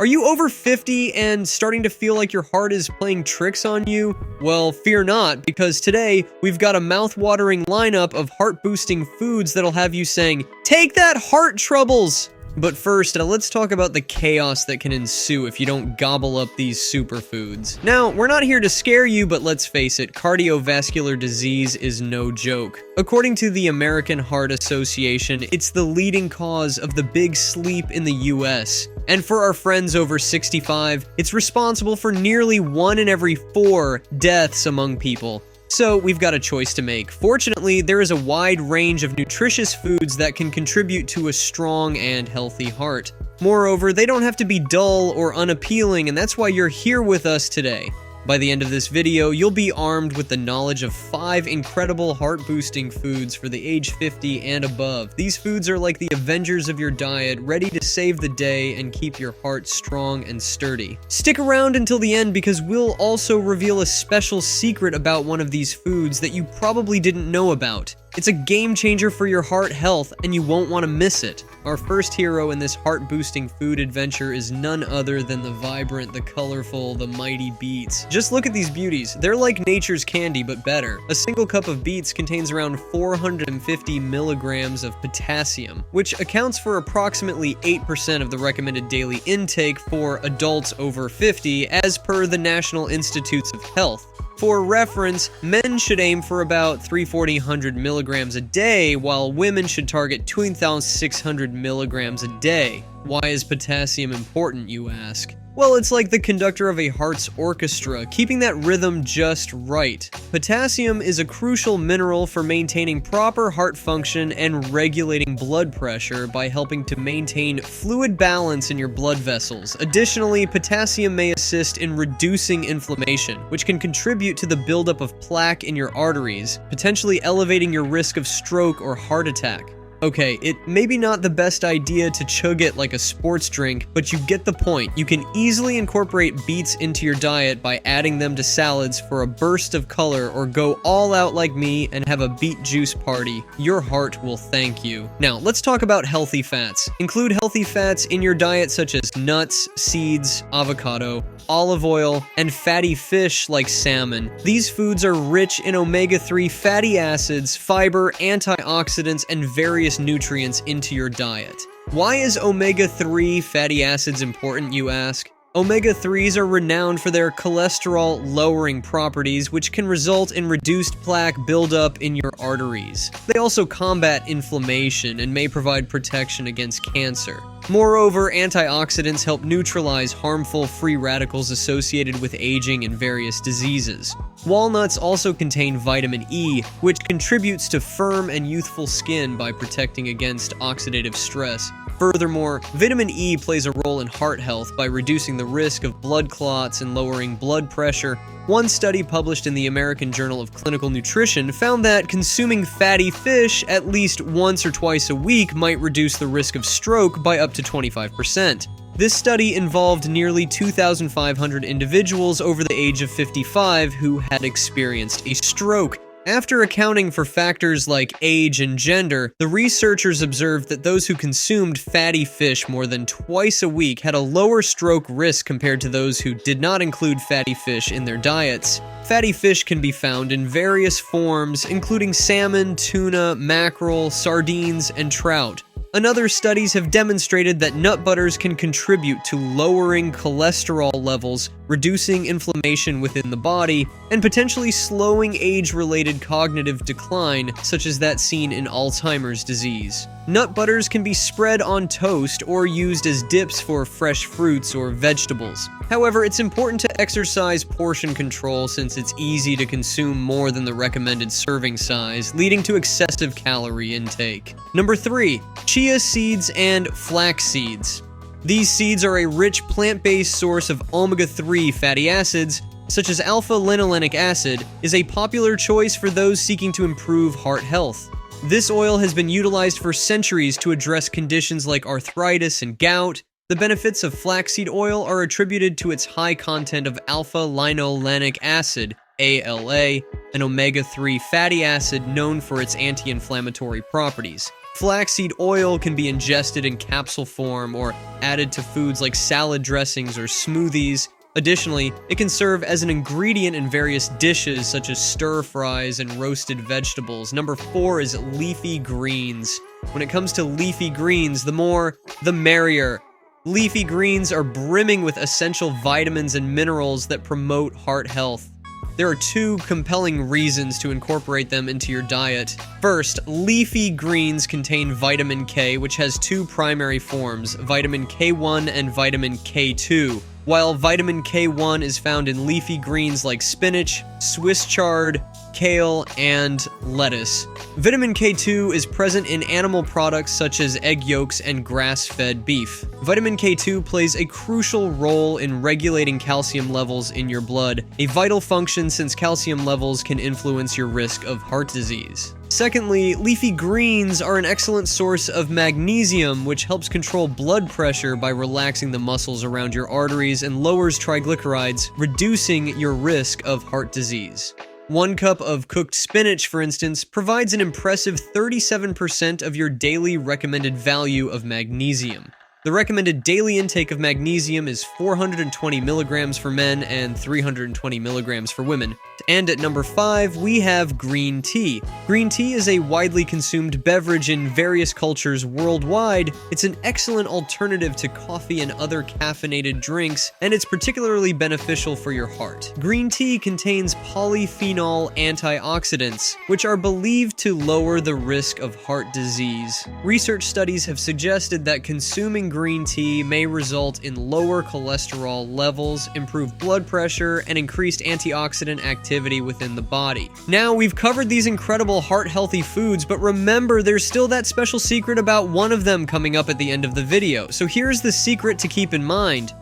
Are you over 50 and starting to feel like your heart is playing tricks on you? Well, fear not, because today we've got a mouth-watering lineup of heart-boosting foods that'll have you saying, "Take that, heart troubles!" But first, let's talk about the chaos that can ensue if you don't gobble up these superfoods. Now, we're not here to scare you, but let's face it, cardiovascular disease is no joke. According to the American Heart Association, it's the leading cause of the big sleep in the US. And for our friends over 65, it's responsible for nearly 1 in every 4 deaths among people. So we've got a choice to make. Fortunately, there is a wide range of nutritious foods that can contribute to a strong and healthy heart. Moreover, they don't have to be dull or unappealing, and that's why you're here with us today. By the end of this video, you'll be armed with the knowledge of 5 incredible heart-boosting foods for the age 50 and above. These foods are like the Avengers of your diet, ready to save the day and keep your heart strong and sturdy. Stick around until the end because we'll also reveal a special secret about one of these foods that you probably didn't know about. It's a game changer for your heart health, and you won't want to miss it. Our first hero in this heart-boosting food adventure is none other than the vibrant, the colorful, the mighty beets. Just look at these beauties. They're like nature's candy, but better. A single cup of beets contains around 450 milligrams of potassium, which accounts for approximately 8% of the recommended daily intake for adults over 50, as per the National Institutes of Health. For reference, men should aim for about 340 milligrams a day, while women should target 2,600 milligrams a day. Why is potassium important, you ask? Well, it's like the conductor of a heart's orchestra, keeping that rhythm just right. Potassium is a crucial mineral for maintaining proper heart function and regulating blood pressure by helping to maintain fluid balance in your blood vessels. Additionally, potassium may assist in reducing inflammation, which can contribute to the buildup of plaque in your arteries, potentially elevating your risk of stroke or heart attack. Okay, it may be not the best idea to chug it like a sports drink, but you get the point. You can easily incorporate beets into your diet by adding them to salads for a burst of color, or go all out like me and have a beet juice party. Your heart will thank you. Now, let's talk about healthy fats. Include healthy fats in your diet such as nuts, seeds, avocado, olive oil, and fatty fish like salmon. These foods are rich in omega-3 fatty acids, fiber, antioxidants, and various nutrients into your diet. Why is omega-3 fatty acids important, you ask? Omega-3s are renowned for their cholesterol-lowering properties, which can result in reduced plaque buildup in your arteries. They also combat inflammation and may provide protection against cancer. Moreover, antioxidants help neutralize harmful free radicals associated with aging and various diseases. Walnuts also contain vitamin E, which contributes to firm and youthful skin by protecting against oxidative stress. Furthermore, vitamin E plays a role in heart health by reducing the risk of blood clots and lowering blood pressure. One study published in the American Journal of Clinical Nutrition found that consuming fatty fish at least once or twice a week might reduce the risk of stroke by up to 25%. This study involved nearly 2,500 individuals over the age of 55 who had experienced a stroke. After accounting for factors like age and gender, the researchers observed that those who consumed fatty fish more than twice a week had a lower stroke risk compared to those who did not include fatty fish in their diets. Fatty fish can be found in various forms, including salmon, tuna, mackerel, sardines, and trout. Other studies have demonstrated that nut butters can contribute to lowering cholesterol levels, reducing inflammation within the body, and potentially slowing age-related cognitive decline, such as that seen in Alzheimer's disease. Nut butters can be spread on toast or used as dips for fresh fruits or vegetables. However, it's important to exercise portion control since it's easy to consume more than the recommended serving size, leading to excessive calorie intake. Number 3. Chia seeds and flax seeds. These seeds are a rich plant-based source of omega-3 fatty acids, such as alpha-linolenic acid, is a popular choice for those seeking to improve heart health. This oil has been utilized for centuries to address conditions like arthritis and gout. The benefits of flaxseed oil are attributed to its high content of alpha-linolenic acid, ALA, an omega-3 fatty acid known for its anti-inflammatory properties. Flaxseed oil can be ingested in capsule form or added to foods like salad dressings or smoothies. Additionally, it can serve as an ingredient in various dishes such as stir fries and roasted vegetables. Number 4 is leafy greens. When it comes to leafy greens, the more, the merrier. Leafy greens are brimming with essential vitamins and minerals that promote heart health. There are 2 compelling reasons to incorporate them into your diet. First, leafy greens contain vitamin K, which has 2 primary forms, vitamin K1 and vitamin K2. While vitamin K1 is found in leafy greens like spinach, Swiss chard, kale, and lettuce. Vitamin K2 is present in animal products such as egg yolks and grass-fed beef. Vitamin K2 plays a crucial role in regulating calcium levels in your blood, a vital function since calcium levels can influence your risk of heart disease. Secondly, leafy greens are an excellent source of magnesium, which helps control blood pressure by relaxing the muscles around your arteries and lowers triglycerides, reducing your risk of heart disease. 1 cup of cooked spinach, for instance, provides an impressive 37% of your daily recommended value of magnesium. The recommended daily intake of magnesium is 420 milligrams for men and 320 milligrams for women. And at number 5, we have green tea. Green tea is a widely consumed beverage in various cultures worldwide. It's an excellent alternative to coffee and other caffeinated drinks, and it's particularly beneficial for your heart. Green tea contains polyphenol antioxidants, which are believed to lower the risk of heart disease. Research studies have suggested that consuming green tea may result in lower cholesterol levels, improved blood pressure, and increased antioxidant activity within the body. Now, we've covered these incredible heart-healthy foods, but remember, there's still that special secret about one of them coming up at the end of the video. So here's the secret to keep in mind.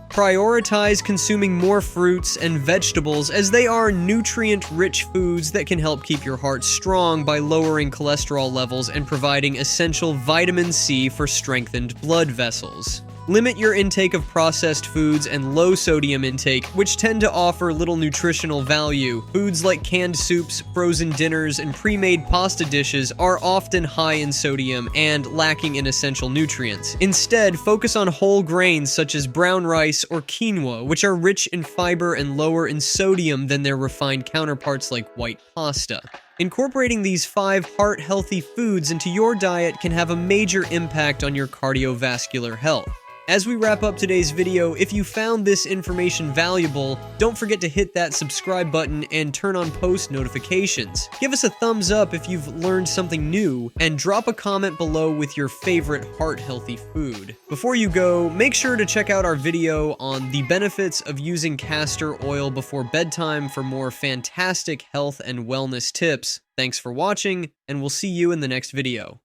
Prioritize consuming more fruits and vegetables, as they are nutrient-rich foods that can help keep your heart strong by lowering cholesterol levels and providing essential vitamin C for strengthened blood vessels. Limit your intake of processed foods and low-sodium intake, which tend to offer little nutritional value. Foods like canned soups, frozen dinners, and pre-made pasta dishes are often high in sodium and lacking in essential nutrients. Instead, focus on whole grains such as brown rice or quinoa, which are rich in fiber and lower in sodium than their refined counterparts like white pasta. Incorporating these 5 heart-healthy foods into your diet can have a major impact on your cardiovascular health. As we wrap up today's video, if you found this information valuable, don't forget to hit that subscribe button and turn on post notifications. Give us a thumbs up if you've learned something new, and drop a comment below with your favorite heart-healthy food. Before you go, make sure to check out our video on the benefits of using castor oil before bedtime for more fantastic health and wellness tips. Thanks for watching, and we'll see you in the next video.